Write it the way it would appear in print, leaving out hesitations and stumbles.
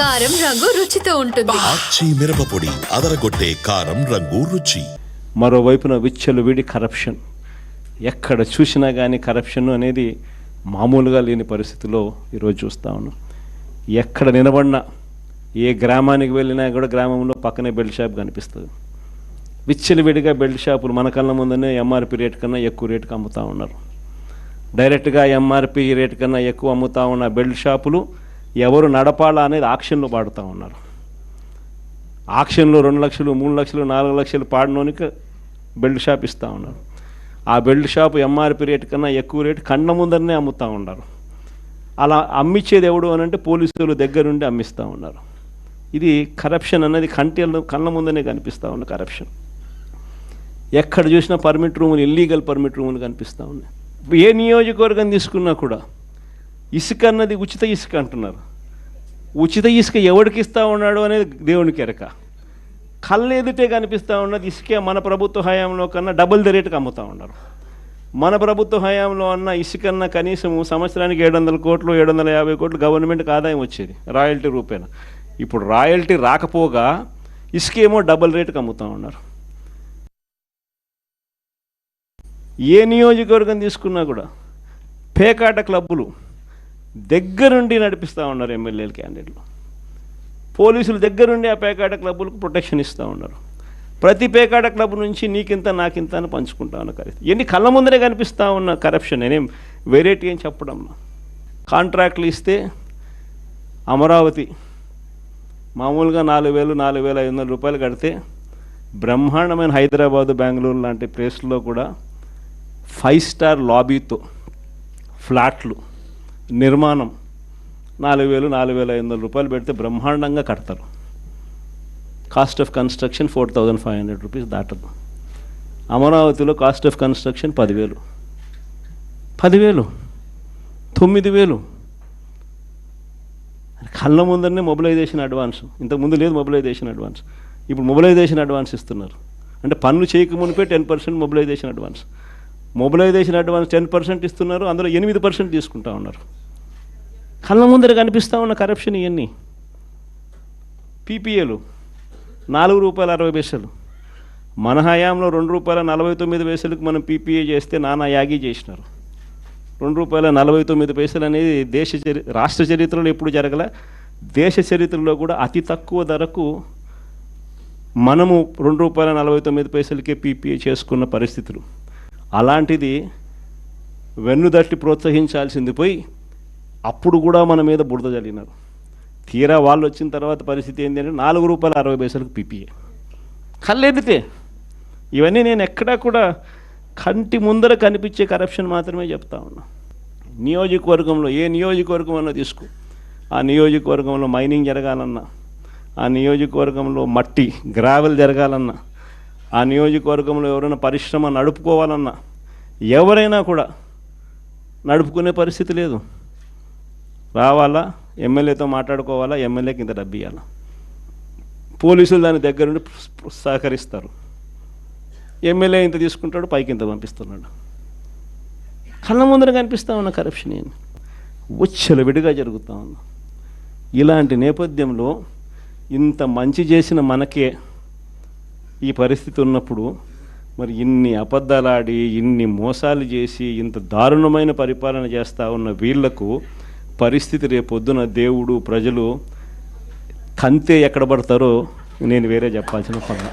కారం రంగు రుచితో ఉంటుంది. ఆచి మిరపపొడి అదరగొట్టే కారం రంగు రుచి. మరోవైపున విచ్చలవిడి కరప్షన్, ఎక్కడ చూసినా కానీ కరప్షన్ అనేది మామూలుగా లేని పరిస్థితిలో ఈరోజు చూస్తూ ఉన్నాం. ఎక్కడ నిలబడినా, ఏ గ్రామానికి వెళ్ళినా కూడా గ్రామంలో పక్కనే బెల్ట్ షాప్ కనిపిస్తుంది. విచ్చలవిడిగా బెల్ట్ షాపులు మన కళ్ళ ముందనే ఎంఆర్పి రేట్ కన్నా ఎక్కువ రేటుకి అమ్ముతూ ఉన్నారు. డైరెక్ట్గా ఎంఆర్పి రేట్ కన్నా ఎక్కువ అమ్ముతూ ఉన్న బెల్ట్ షాపులు ఎవరు నడపాలా అనేది ఆక్షన్లో పాడుతూ ఉన్నారు. ఆక్షన్లో 2 లక్షలు 3 లక్షలు 4 లక్షలు పాడినోనికి బెల్ట్ షాప్ ఇస్తూ ఉన్నారు. ఆ బెల్ట్ షాప్ ఎంఆర్పి రేటు కన్నా ఎక్కువ రేటు కళ్ళ ముందరనే అమ్ముతూ ఉన్నారు. అలా అమ్మిచ్చేది ఎవడు అని అంటే పోలీసులు దగ్గరుండి అమ్మిస్తూ ఉన్నారు. ఇది కరప్షన్ అనేది కళ్ళ ముందనే కనిపిస్తూ ఉన్న కరప్షన్. ఎక్కడ చూసినా పర్మిట్ రూములు, ఇల్లీగల్ పర్మిట్ రూములు కనిపిస్తూ ఉన్నాయి. ఏ నియోజకవర్గం తీసుకున్నా కూడా ఇసుక అన్నది ఉచిత ఇసుక అంటున్నారు. ఉచిత ఇసుక ఎవరికి ఇస్తూ ఉన్నాడు అనేది దేవునికి ఎరక. కళ్ళు ఎదుటే కనిపిస్తూ ఉన్నది ఇసుకే మన ప్రభుత్వ హయాంలో కన్నా డబుల్ ద రేటుకి అమ్ముతూ ఉన్నారు. మన ప్రభుత్వ హయాంలో అన్న ఇసుకన్నా కనీసం సంవత్సరానికి 700 కోట్లు 750 కోట్లు గవర్నమెంట్కి ఆదాయం వచ్చేది రాయల్టీ రూపేణ. ఇప్పుడు రాయల్టీ రాకపోగా ఇసుకేమో డబుల్ రేటుకి అమ్ముతూ ఉన్నారు. ఏ నియోజకవర్గం తీసుకున్నా కూడా పేకాట క్లబ్బులు దగ్గరుండి నడిపిస్తూ ఉన్నారు ఎమ్మెల్యేల క్యాండిడేట్లు. పోలీసులు దగ్గరుండి ఆ పేకాట క్లబ్బులకు ప్రొటెక్షన్ ఇస్తూ ఉన్నారు. ప్రతి పేకాట క్లబ్ నుంచి నీకింత నాకింత అని పంచుకుంటా ఉన్న కరెక్ట్. ఎన్ని కళ్ళ ముందరే కనిపిస్తూ ఉన్న కరప్షన్. నేనేం వెరైటీ అని చెప్పడం. కాంట్రాక్ట్లు ఇస్తే అమరావతి మామూలుగా 4,000 4,500 రూపాయలు కడితే బ్రహ్మాండమైన హైదరాబాదు బెంగళూరు లాంటి ప్లేస్లో కూడా 5 స్టార్ లాబీతో ఫ్లాట్లు నిర్మాణం 4,000 4,500 రూపాయలు పెడితే బ్రహ్మాండంగా కడతారు. కాస్ట్ ఆఫ్ కన్స్ట్రక్షన్ 4,500 రూపీస్ దాటదు. అమరావతిలో కాస్ట్ ఆఫ్ కన్స్ట్రక్షన్ 10,000 9,000 కళ్ళ ముందరనే మొబిలైజేషన్ అడ్వాన్స్. ఇంతకుముందు లేదు మొబిలైజేషన్ అడ్వాన్స్, ఇప్పుడు మొబిలైజేషన్ అడ్వాన్స్ ఇస్తున్నారు. అంటే పనులు చేయకమునిపే 10% మొబిలైజేషన్ అడ్వాన్స్. మొబిలైజేషన్ అడ్వాన్స్ 10% ఇస్తున్నారు, అందులో 8% తీసుకుంటా ఉన్నారు. కళ్ళ ముందర కనిపిస్తూ ఉన్న కరప్షన్ ఇవన్నీ. పీపీఏలు ₹4.60. మన హయాంలో ₹2.49 మనం పీపీఏ చేస్తే నానా యాగి చేసినారు. ₹2.49 అనేది రాష్ట్ర చరిత్రలో ఎప్పుడు జరగలే. దేశ చరిత్రలో కూడా అతి తక్కువ ధరకు మనము ₹2.49 పీపీఏ చేసుకున్న పరిస్థితులు. అలాంటిది వెన్నుదట్టి ప్రోత్సహించాల్సింది పోయి అప్పుడు కూడా మన మీద బురద జల్లినారు. తీరా వాళ్ళు వచ్చిన తర్వాత పరిస్థితి ఏంటి అంటే ₹4.60 పీపీఏ కళ్ళెదితే. ఇవన్నీ నేను ఎక్కడా కూడా కంటి ముందర కనిపించే కరప్షన్ మాత్రమే చెప్తా ఉన్నా. నియోజకవర్గంలో ఏ నియోజకవర్గం అన్నా తీసుకో, ఆ నియోజకవర్గంలో మైనింగ్ జరగాలన్నా, ఆ నియోజకవర్గంలో మట్టి గ్రావెల్ జరగాలన్నా, ఆ నియోజకవర్గంలో ఎవరైనా పరిశ్రమ నడుపుకోవాలన్నా ఎవరైనా కూడా నడుపుకునే పరిస్థితి లేదు. రావాలా, ఎమ్మెల్యేతో మాట్లాడుకోవాలా, ఎమ్మెల్యేకి ఇంత డబ్బు ఇవ్వాలా. పోలీసులు దాని దగ్గర నుండి సహకరిస్తారు. ఎమ్మెల్యే ఇంత తీసుకుంటాడు, పైకి ఇంత పంపిస్తున్నాడు. కళ్ళ ముందర కనిపిస్తూ ఉన్న కరప్షన్ ఏంటి విడిగా జరుగుతూ ఉంది. ఇలాంటి నేపథ్యంలో ఇంత మంచి చేసిన మనకే ఈ పరిస్థితి ఉన్నప్పుడు మరి ఇన్ని అబద్ధాలాడి, ఇన్ని మోసాలు చేసి, ఇంత దారుణమైన పరిపాలన చేస్తూ ఉన్న వీళ్లకు పరిస్థితి రేపొద్దున దేవుడు ప్రజలు కంతే ఎక్కడ పడతారో నేను వేరే చెప్పాల్సిన పని.